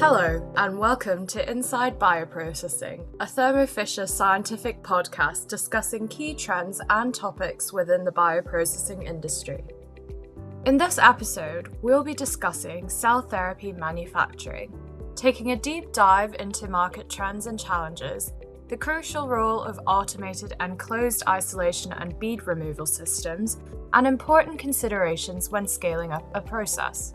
Hello, and welcome to Inside Bioprocessing, a Thermo Fisher Scientific podcast discussing key trends and topics within the bioprocessing industry. In this episode, we'll be discussing cell therapy manufacturing, taking a deep dive into market trends and challenges, the crucial role of automated and closed isolation and bead removal systems, and important considerations when scaling up a process.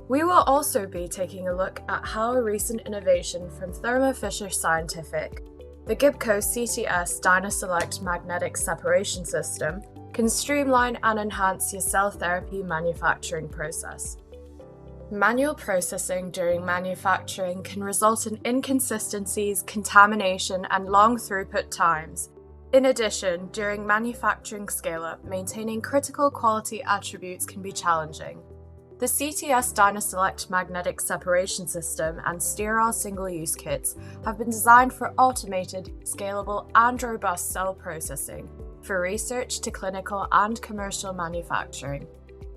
We will also be taking a look at how a recent innovation from Thermo Fisher Scientific, the Gibco CTS DynaSelect magnetic separation system, can streamline and enhance your cell therapy manufacturing process. Manual processing during manufacturing can result in inconsistencies, contamination, and long throughput times. In addition, during manufacturing scale-up, maintaining critical quality attributes can be challenging. The CTS DynaSelect magnetic separation system and sterile single-use kits have been designed for automated, scalable, and robust cell processing, for research to clinical and commercial manufacturing.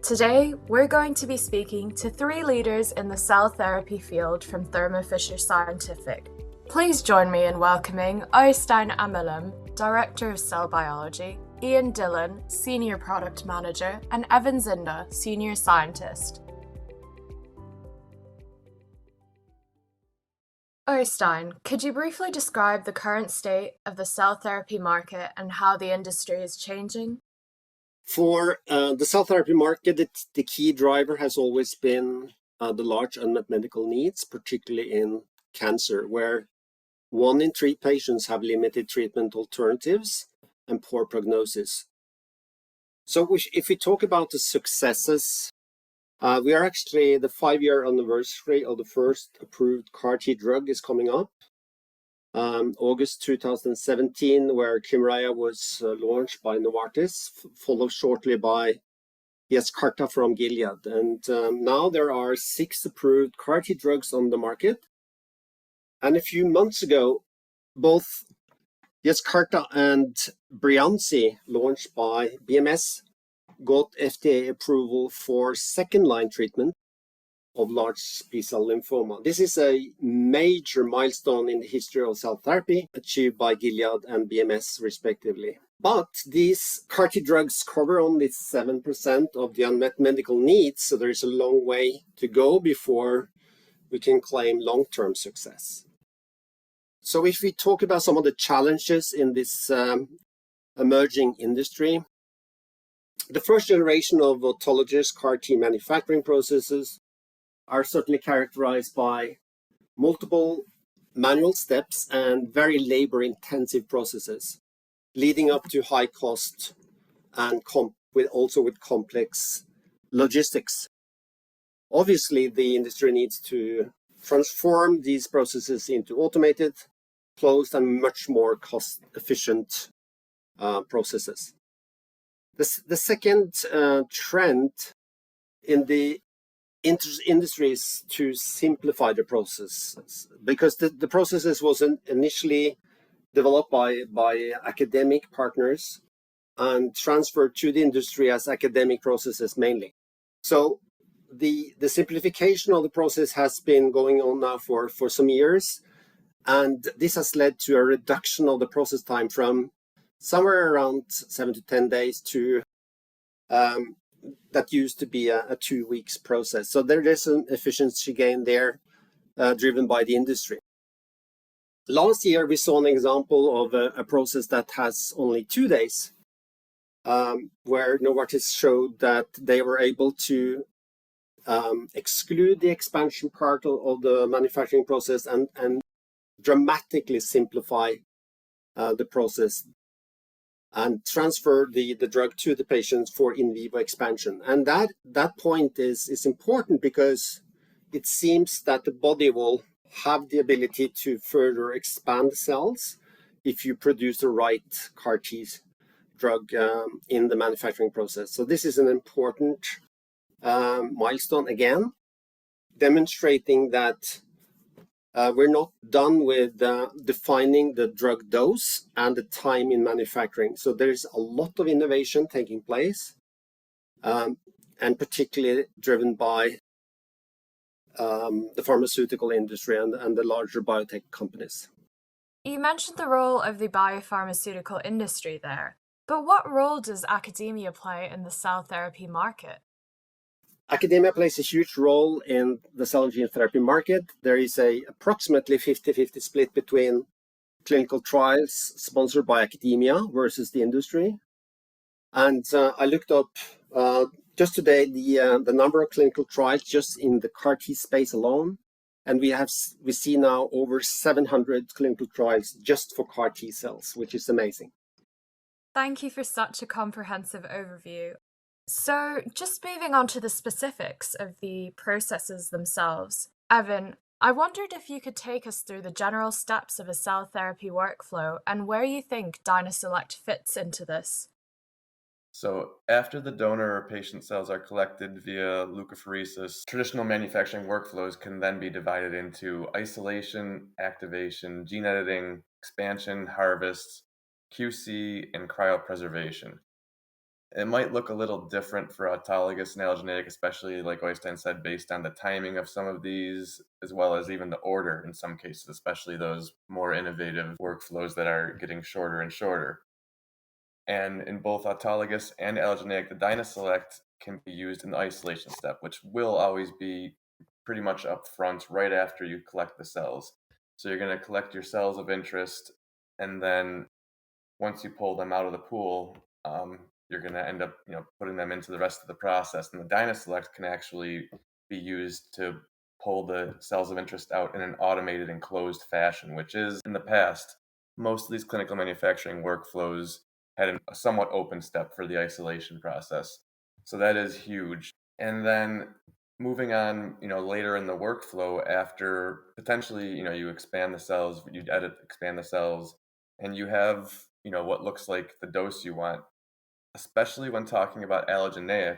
Today, we're going to be speaking to three leaders in the cell therapy field from Thermo Fisher Scientific. Please join me in welcoming Øystein Amelum, Director of Cell Biology, Ian Dillon, Senior Product Manager, and Evan Zinda, Senior Scientist. Øystein, could you briefly describe the current state of the cell therapy market and how the industry is changing? For the cell therapy market, the key driver has always been the large unmet medical needs, particularly in cancer, where 1 in 3 patients have limited treatment alternatives and poor prognosis. So if we talk about the successes, we are actually, the 5-year anniversary of the first approved CAR-T drug is coming up. August 2017, where Kymriah was launched by Novartis, followed shortly by Yescarta from Gilead. And now there are 6 approved CAR-T drugs on the market. And a few months ago, both Yescarta and Breyanzi, launched by BMS, got FDA approval for second-line treatment of large B-cell lymphoma. This is a major milestone in the history of cell therapy, achieved by Gilead and BMS respectively. But these CAR-T drugs cover only 7% of the unmet medical needs, so there is a long way to go before we can claim long-term success. So if we talk about some of the challenges in this emerging industry, the first generation of autologous CAR-T manufacturing processes are certainly characterized by multiple manual steps and very labor-intensive processes, leading up to high cost and with complex logistics. Obviously, the industry needs to transform these processes into automated, closed, and much more cost-efficient processes. The second trend in the industry is to simplify the processes, because the processes was initially developed by academic partners and transferred to the industry as academic processes mainly. So the simplification of the process has been going on now for some years, and this has led to a reduction of the process time from somewhere around 7 to 10 days to that used to be a 2 weeks process. So there is an efficiency gain there driven by the industry. Last year, we saw an example of a process that has only 2 days, where Novartis showed that they were able to exclude the expansion part of the manufacturing process and dramatically simplify the process and transfer the drug to the patients for in vivo expansion. And that point is important because it seems that the body will have the ability to further expand cells if you produce the right CAR-T drug in the manufacturing process. So this is an important milestone, again, demonstrating that we're not done with defining the drug dose and the time in manufacturing. So there's a lot of innovation taking place, and particularly driven by the pharmaceutical industry and the larger biotech companies. You mentioned the role of the biopharmaceutical industry there, but what role does academia play in the cell therapy market? Academia plays a huge role in the cell and gene therapy market. There is a approximately 50-50 split between clinical trials sponsored by academia versus the industry. And I looked up just today the number of clinical trials just in the CAR T space alone. And we see now over 700 clinical trials just for CAR T cells, which is amazing. Thank you for such a comprehensive overview. So, just moving on to the specifics of the processes themselves, Evan, I wondered if you could take us through the general steps of a cell therapy workflow and where you think DynaSelect fits into this. So after the donor or patient cells are collected via leukapheresis, traditional manufacturing workflows can then be divided into isolation, activation, gene editing, expansion, harvest, QC, and cryopreservation. It might look a little different for autologous and allogeneic, especially like Oystein said, based on the timing of some of these, as well as even the order in some cases, especially those more innovative workflows that are getting shorter and shorter. And in both autologous and allogeneic, the DynaSelect can be used in the isolation step, which will always be pretty much up front right after you collect the cells. So you're going to collect your cells of interest, and then once you pull them out of the pool, you're going to end up putting them into the rest of the process. And the DynaSelect can actually be used to pull the cells of interest out in an automated and closed fashion, which is, in the past, most of these clinical manufacturing workflows had a somewhat open step for the isolation process. So that is huge. And then moving on, later in the workflow, after potentially, you expand the cells, you expand the cells, and you have, what looks like the dose you want. Especially when talking about allogeneic,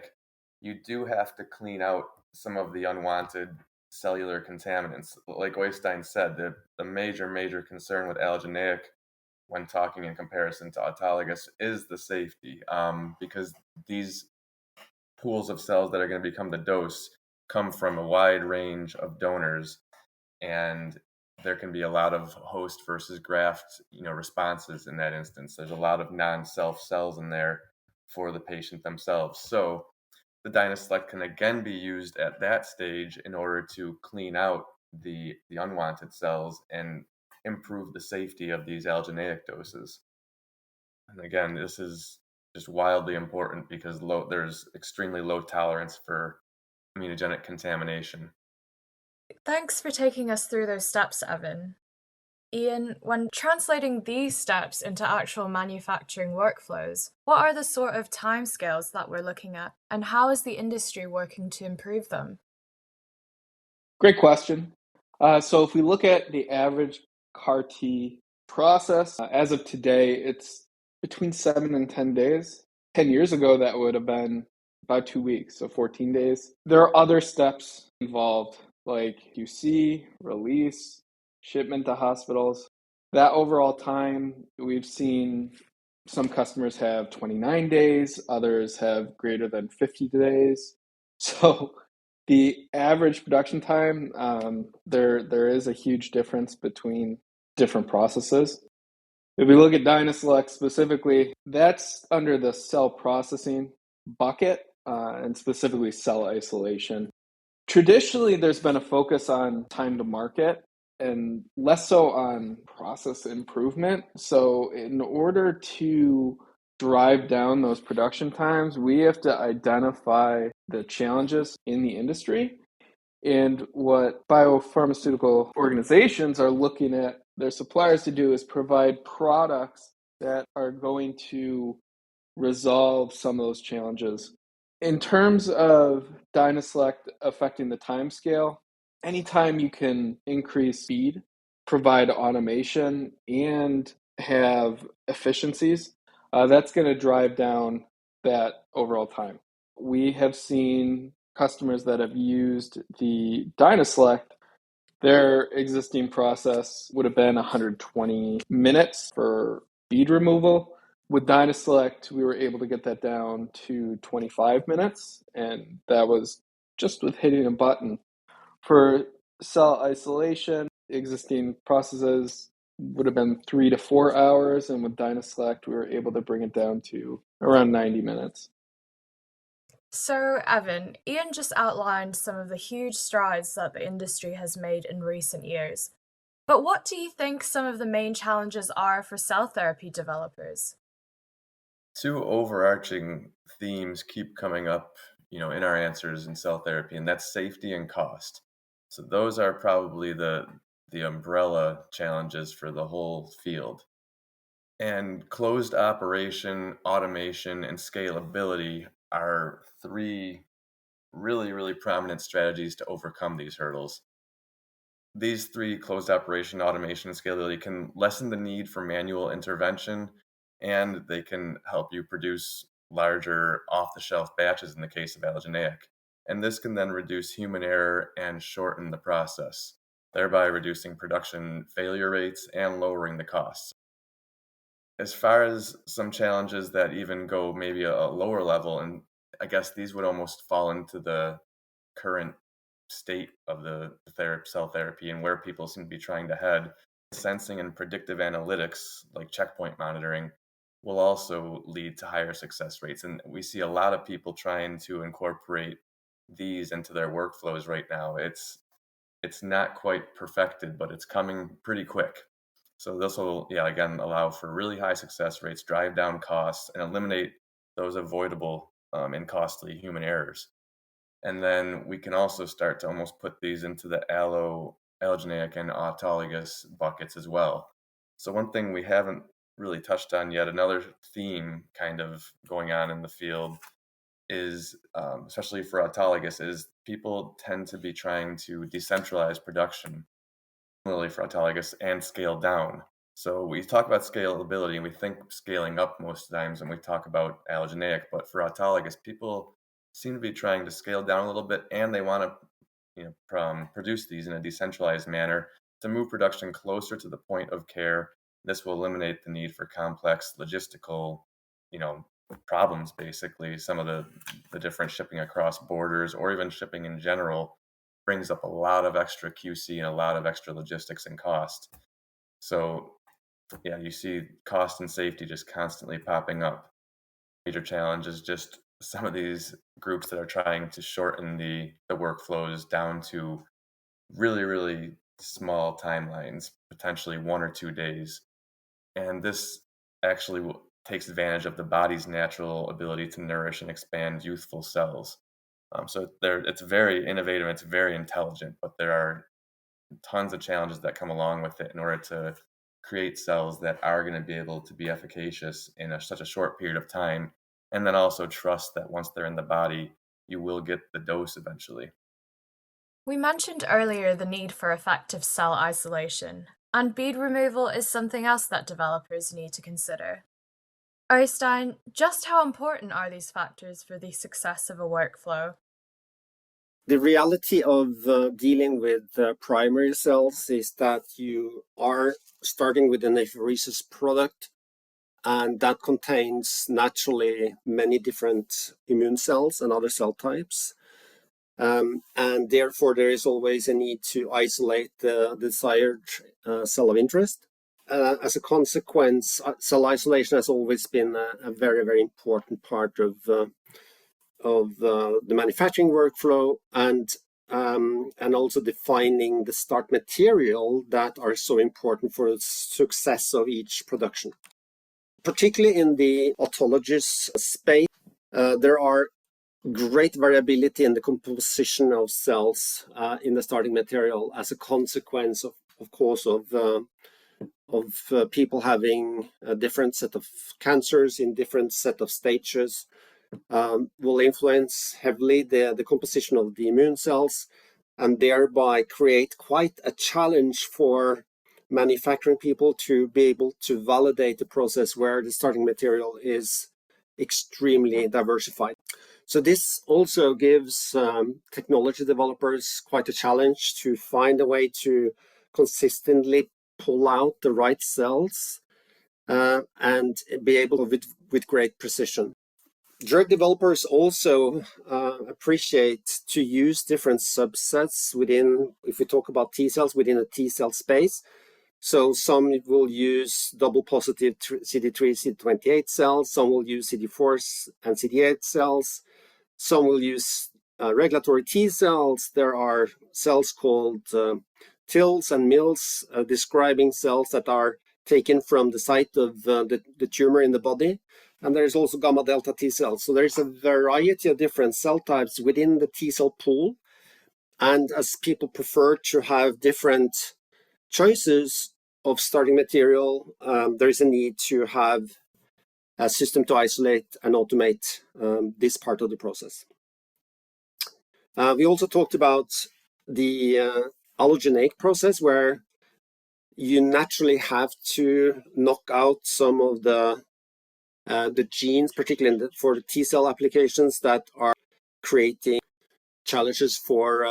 you do have to clean out some of the unwanted cellular contaminants. Like Oystein said, the major concern with allogeneic when talking in comparison to autologous is the safety, because these pools of cells that are going to become the dose come from a wide range of donors, and there can be a lot of host versus graft responses in that instance. There's a lot of non-self cells in there for the patient themselves. So the DynaSelect can again be used at that stage in order to clean out the unwanted cells and improve the safety of these allogeneic doses. And again, this is just wildly important because there's extremely low tolerance for immunogenic contamination. Thanks for taking us through those steps, Evan. Ian, when translating these steps into actual manufacturing workflows, what are the sort of timescales that we're looking at, and how is the industry working to improve them? Great question. So if we look at the average CAR T process, as of today, it's between 7 and 10 days. 10 years ago, that would have been about 2 weeks, so 14 days. There are other steps involved, like QC, release, shipment to hospitals. That overall time, we've seen some customers have 29 days, others have greater than 50 days. So the average production time, there is a huge difference between different processes. If we look at DynaSelect specifically, that's under the cell processing bucket, and specifically cell isolation. Traditionally, there's been a focus on time to market and less so on process improvement. So in order to drive down those production times, we have to identify the challenges in the industry. And what biopharmaceutical organizations are looking at their suppliers to do is provide products that are going to resolve some of those challenges. In terms of DynaSelect affecting the time scale, anytime you can increase speed, provide automation, and have efficiencies, that's going to drive down that overall time. We have seen customers that have used the DynaSelect, their existing process would have been 120 minutes for bead removal. With DynaSelect, we were able to get that down to 25 minutes, and that was just with hitting a button. For cell isolation, existing processes would have been 3 to 4 hours, and with DynaSelect, we were able to bring it down to around 90 minutes. So, Evan, Ian just outlined some of the huge strides that the industry has made in recent years. But what do you think some of the main challenges are for cell therapy developers? Two overarching themes keep coming up, in our answers in cell therapy, and that's safety and cost. So those are probably the umbrella challenges for the whole field. And closed operation, automation, and scalability are three really, really prominent strategies to overcome these hurdles. These three, closed operation, automation, and scalability, can lessen the need for manual intervention, and they can help you produce larger off-the-shelf batches in the case of allogeneic. And this can then reduce human error and shorten the process, thereby reducing production failure rates and lowering the costs. As far as some challenges that even go maybe a lower level, and I guess these would almost fall into the current state of the cell therapy and where people seem to be trying to head, sensing and predictive analytics like checkpoint monitoring will also lead to higher success rates. And we see a lot of people trying to incorporate these into their workflows right now. It's not quite perfected, but it's coming pretty quick. So this will, again, allow for really high success rates, drive down costs, and eliminate those avoidable and costly human errors. And then we can also start to almost put these into the allogeneic and autologous buckets as well. So one thing we haven't really touched on yet, another theme kind of going on in the field is, especially for autologous, is people tend to be trying to decentralize production, similarly for autologous, and scale down. So we talk about scalability and we think scaling up most of the times when we talk about allogeneic, but for autologous, people seem to be trying to scale down a little bit, and they want to produce these in a decentralized manner to move production closer to the point of care. This will eliminate the need for complex logistical problems. Basically, some of the different shipping across borders or even shipping in general brings up a lot of extra QC and a lot of extra logistics and cost. So you see cost and safety just constantly popping up. Major challenge is just some of these groups that are trying to shorten the workflows down to really, really small timelines, potentially 1 or 2 days. And this actually takes advantage of the body's natural ability to nourish and expand youthful cells. So it's very innovative, it's very intelligent, but there are tons of challenges that come along with it in order to create cells that are going to be able to be efficacious in such a short period of time, and then also trust that once they're in the body, you will get the dose eventually. We mentioned earlier the need for effective cell isolation, and bead removal is something else that developers need to consider. Øystein, just how important are these factors for the success of a workflow? The reality of dealing with primary cells is that you are starting with an apheresis product, and that contains naturally many different immune cells and other cell types. And therefore, there is always a need to isolate the desired cell of interest. As a consequence, cell isolation has always been a very, very important part of the manufacturing workflow, and also defining the start material that are so important for the success of each production. Particularly in the autologous space, there are great variability in the composition of cells in the starting material as a consequence of course, of people having a different set of cancers in different set of stages. Will influence heavily the composition of the immune cells, and thereby create quite a challenge for manufacturing people to be able to validate the process where the starting material is extremely diversified. So this also gives technology developers quite a challenge to find a way to consistently pull out the right cells and be able to with great precision. Drug developers also appreciate to use different subsets within, if we talk about T cells, within a T cell space. So some will use double positive CD3, CD28 cells, some will use CD4 and CD8 cells, some will use regulatory T cells. There are cells called TILs and MILs, describing cells that are taken from the site of the tumor in the body. And there's also gamma delta T cells. So there's a variety of different cell types within the T cell pool. And as people prefer to have different choices of starting material, there is a need to have a system to isolate and automate this part of the process. We also talked about the allogeneic process, where you naturally have to knock out some of the genes, particularly for the T cell applications, that are creating challenges for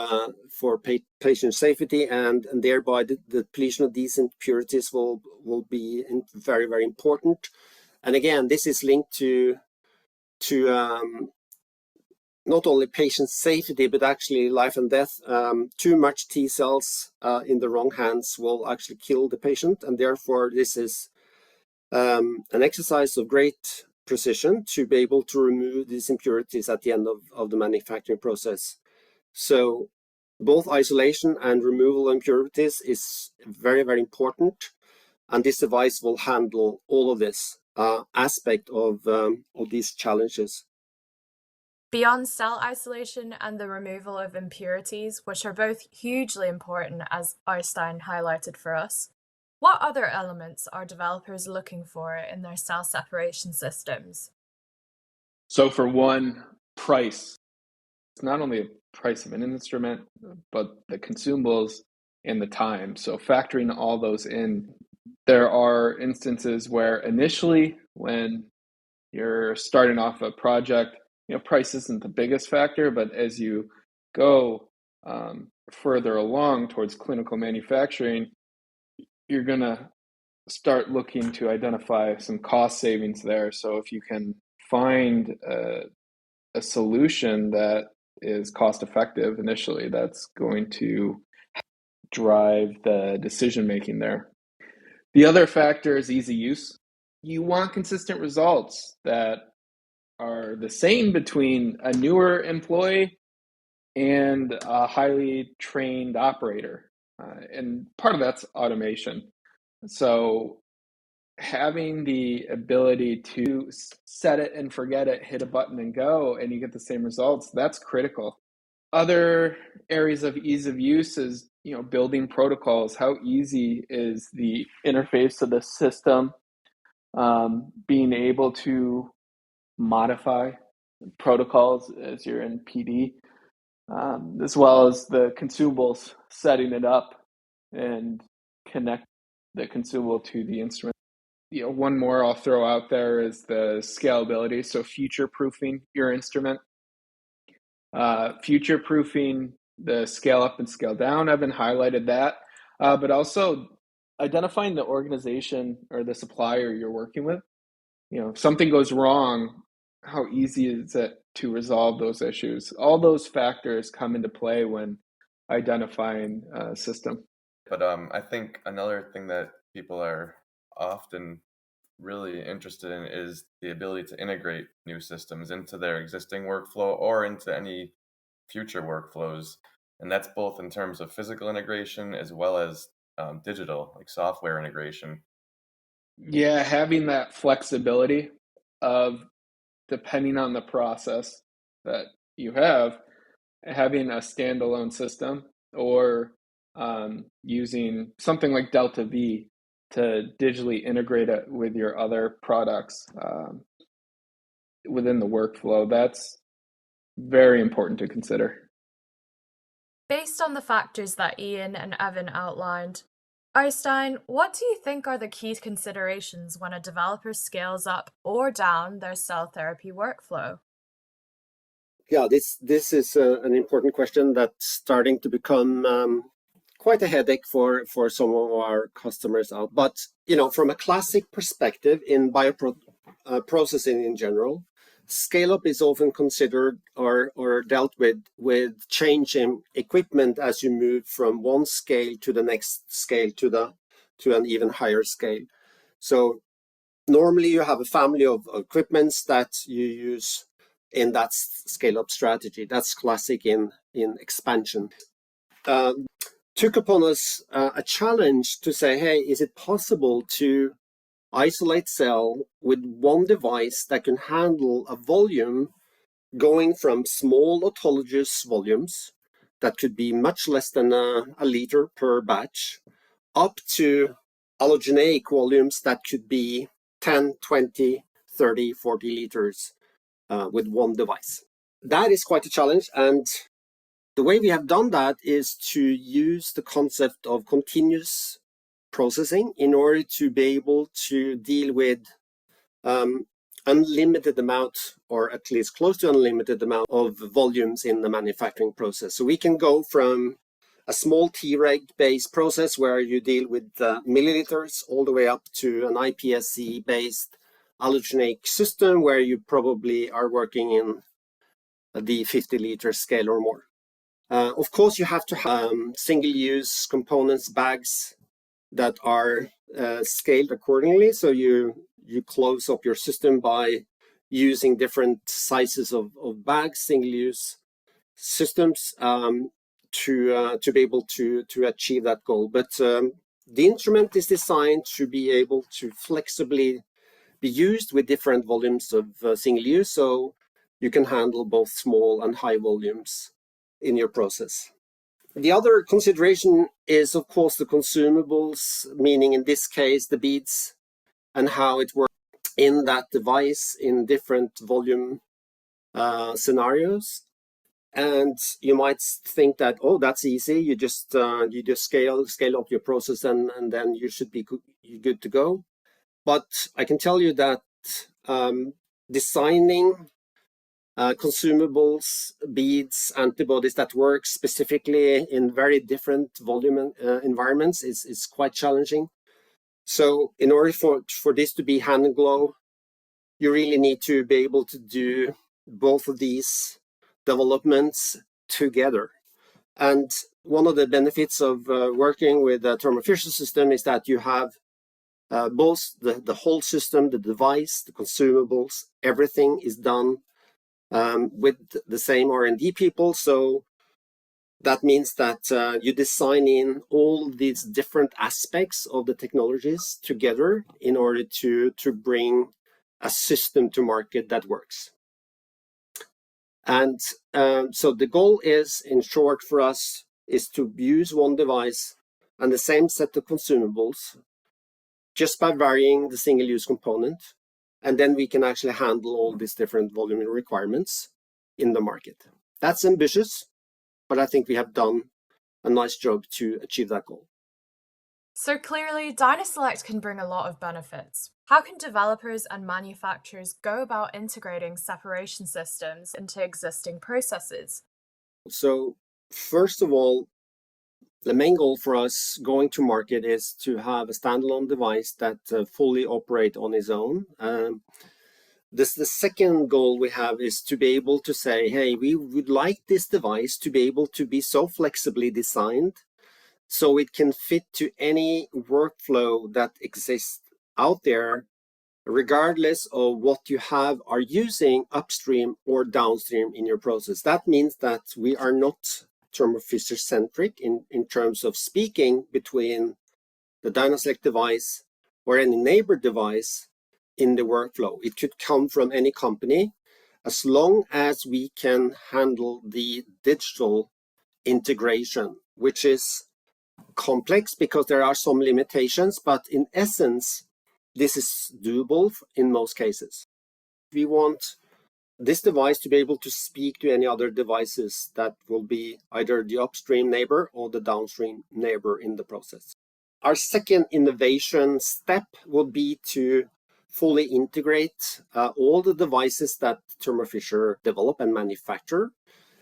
patient safety, and thereby the depletion of these impurities will be very, very important. And again, this is linked to not only patient safety, but actually life and death. Too much T cells in the wrong hands will actually kill the patient, and therefore this is an exercise of great precision to be able to remove these impurities at the end of the manufacturing process. So both isolation and removal of impurities is very, very important, and this device will handle all of this aspect of these challenges. Beyond cell isolation and the removal of impurities, which are both hugely important, as Øystein highlighted for us, what other elements are developers looking for in their cell separation systems? So for one, price. It's not only a price of an instrument, but the consumables and the time. So factoring all those in, there are instances where initially when you're starting off a project, price isn't the biggest factor, but as you go further along towards clinical manufacturing, you're going to start looking to identify some cost savings there. So if you can find a solution that is cost effective initially, that's going to drive the decision making there. The other factor is easy use. You want consistent results that are the same between a newer employee and a highly trained operator. And part of that's automation. So having the ability to set it and forget it, hit a button and go, and you get the same results, that's critical. Other areas of ease of use is, building protocols. How easy is the interface of the system? Being able to modify protocols as you're in PD, as well as the consumables, setting it up and connect the consumable to the instrument. One more I'll throw out there is the scalability. So future-proofing your instrument. Future-proofing the scale up and scale down. Evan highlighted that, but also identifying the organization or the supplier you're working with. If something goes wrong, how easy is it to resolve those issues? All those factors come into play when identifying a system. But I think another thing that people are often really interested in is the ability to integrate new systems into their existing workflow or into any future workflows. And that's both in terms of physical integration as well as digital, like software integration. Yeah, having that flexibility of, depending on the process that you have, having a standalone system or using something like Delta V to digitally integrate it with your other products within the workflow, that's very important to consider. Based on the factors that Ian and Evan outlined, Øystein, what do you think are the key considerations when a developer scales up or down their cell therapy workflow? Yeah, this is an important question that's starting to become quite a headache for some of our customers out. But from a classic perspective in bioprocessing in general, scale up is often considered or dealt with change in equipment as you move from one scale to the next scale to an even higher scale. So normally you have a family of equipments that you use in that scale up strategy. That's classic in expansion. Took upon us a challenge to say, hey, is it possible to isolate cell with one device that can handle a volume going from small autologous volumes that could be much less than a liter per batch up to allogeneic volumes that could be 10, 20, 30, 40 liters with one device. That is quite a challenge, and the way we have done that is to use the concept of continuous processing in order to be able to deal with unlimited amount, or at least close to unlimited amount of volumes in the manufacturing process. So we can go from a small T-reg based process where you deal with milliliters all the way up to an iPSC based allogeneic system where you probably are working in the 50 liter scale or more. Of course, you have to have single-use components, bags that are scaled accordingly. So you close up your system by using different sizes of bags, single-use systems to be able to achieve that goal. But the instrument is designed to be able to flexibly be used with different volumes of single-use, so you can handle both small and high volumes in your process. The other consideration is, of course, the consumables, meaning in this case, the beads and how it works in that device in different volume scenarios. And you might think that, oh, that's easy. You just scale up your process and then you should be good to go. But I can tell you that designing consumables, beads, antibodies that work specifically in very different volume environments is quite challenging. So in order for this to be hand in glove, you really need to be able to do both of these developments together. And one of the benefits of working with the Thermo Fisher system is that you have both the whole system, the device, the consumables, everything is done with the same R&D people. So that means that you design in all these different aspects of the technologies together in order to bring a system to market that works. And so the goal is, in short, for us, is to use one device and the same set of consumables just by varying the single-use component. And then we can actually handle all these different volume requirements in the market. That's ambitious, but I think we have done a nice job to achieve that goal. So clearly, DynaSelect can bring a lot of benefits. How can developers and manufacturers go about integrating separation systems into existing processes? So first of all, the main goal for us going to market is to have a standalone device that fully operates on its own. The second goal we have is to be able to say, hey, we would like this device to be able to be so flexibly designed so it can fit to any workflow that exists out there, regardless of what you are using upstream or downstream in your process. That means that we are not Thermo Fisher centric in terms of speaking between the DynaSelect device or any neighbor device in the workflow. It could come from any company as long as we can handle the digital integration, which is complex because there are some limitations, but in essence, this is doable in most cases. We want this device to be able to speak to any other devices that will be either the upstream neighbor or the downstream neighbor in the process. Our second innovation step would be to fully integrate all the devices that Thermo Fisher develop and manufacture.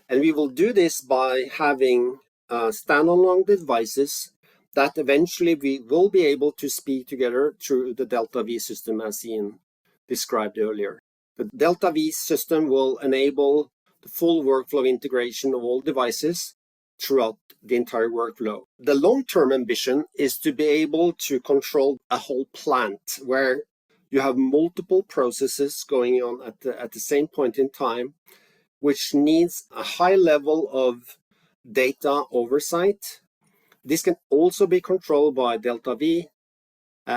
And we will do this by having standalone devices that eventually we will be able to speak together through the Delta V system as Ian described earlier. The Delta V system will enable the full workflow integration of all devices throughout the entire workflow. The long-term ambition is to be able to control a whole plant where you have multiple processes going on at the same point in time, which needs a high level of data oversight. This can also be controlled by Delta V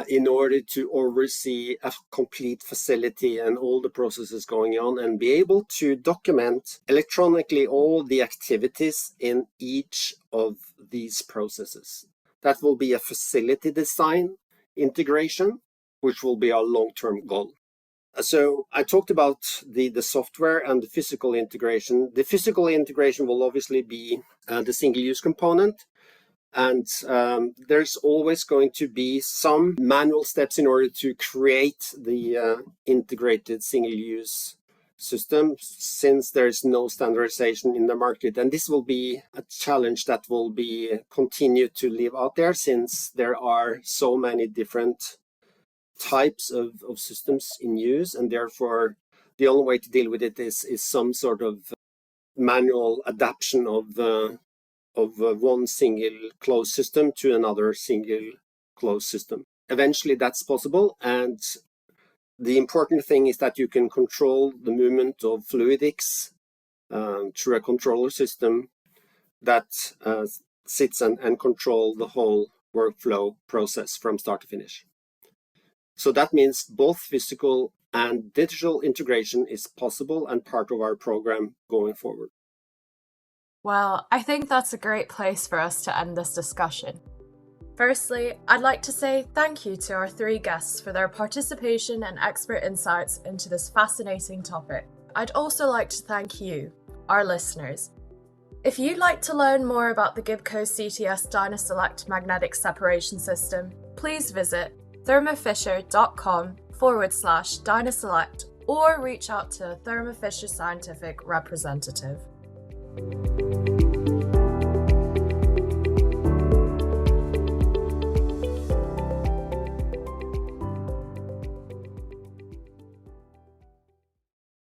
in order to oversee a complete facility and all the processes going on and be able to document electronically all the activities in each of these processes. That will be a facility design integration, which will be our long-term goal. So I talked about the software and the physical integration. The physical integration will obviously be the single-use component. And there's always going to be some manual steps in order to create the integrated single-use system, since there's no standardization in the market. And this will be a challenge that will be continued to live out there, since there are so many different types of systems in use, and therefore the only way to deal with it is some sort of manual adaptation of one single closed system to another single closed system. Eventually that's possible, and the important thing is that you can control the movement of fluidics through a controller system that sits and control the whole workflow process from start to finish. So that means both physical and digital integration is possible and part of our program going forward. Well, I think that's a great place for us to end this discussion. Firstly, I'd like to say thank you to our three guests for their participation and expert insights into this fascinating topic. I'd also like to thank you, our listeners. If you'd like to learn more about the Gibco CTS DynaSelect magnetic separation system, please visit thermofisher.com/DynaSelect or reach out to a Thermo Fisher Scientific representative.